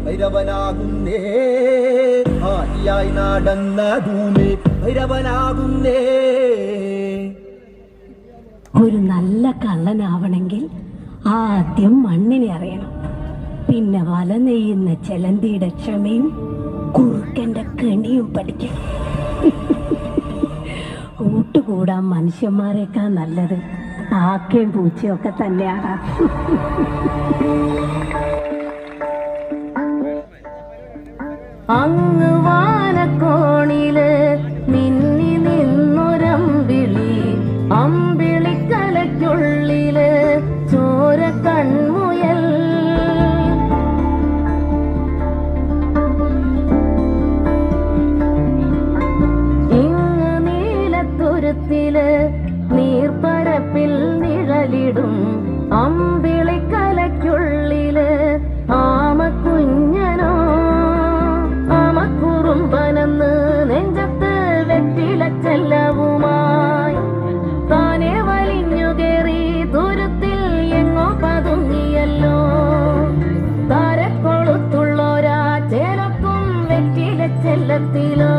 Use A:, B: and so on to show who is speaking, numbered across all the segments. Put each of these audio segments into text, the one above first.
A: ഭൈരവനാകുന്നേ ആദിയായി നടന്നതുമേ ഭൈരവനാകുന്നേ.
B: ഒരു നല്ല കള്ളനാവണമെങ്കിൽ ആദ്യം മണ്ണിനെ അറിയണം, പിന്നെ വല നെയ്യുന്ന ചെലന്തിയുടെ ക്ഷമയും കുറുക്കന്റെ കെണിയും പഠിക്കണം. കൂട്ടുകൂടാൻ മനുഷ്യന്മാരെക്കാൾ നല്ലത് ആക്കയും പൂച്ചയൊക്കെ തന്നെയാണ്. അങ്ങ് വാനക്കോണില് മിന്നി നിന്നൊരമ്പിളി, അമ്പിളിക്കലയ്ക്കുള്ളില് ചോര കൺമുയൽ. ഇങ്ങ് നീലത്തുരുത്തില് നീർപ്പരപ്പിൽ നിഴലിടും അമ്പിളിക്കലയ്ക്കുള്ളില് ആമക്കുഞ്ഞനോ. ആമക്കുറുമ്പനെന്ന് നെഞ്ചത്ത് വെറ്റിലച്ചെല്ലവുമായി താനെ വലിഞ്ഞു കേറി ദൂരത്തിൽ എങ്ങോ പതുങ്ങിയല്ലോ. താരക്കൊളുത്തുള്ളോരാ ചേലക്കും വെറ്റിലച്ചെല്ലത്തിലോ.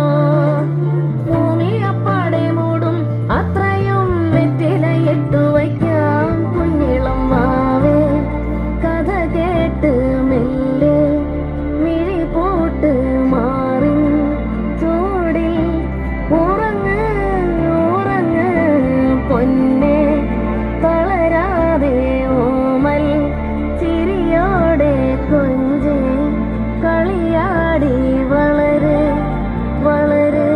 B: ഭൂമിയപ്പാടെ മൂടും അത്രയും വെറ്റിലയിട്ടു വയ്ക്കാം കുഞ്ഞിളം വാവേ. കഥ കേട്ട് മെല്ലെ മിഴി പോട്ട് മാറി ചൂടിൽ ഉറങ്ങ് ഉറങ്ങ് പൊന്നെ. തളരാതെ ഓമൽ ചിരിയോടെ കൊഞ്ച് കളിയാടി വളര് വളര്.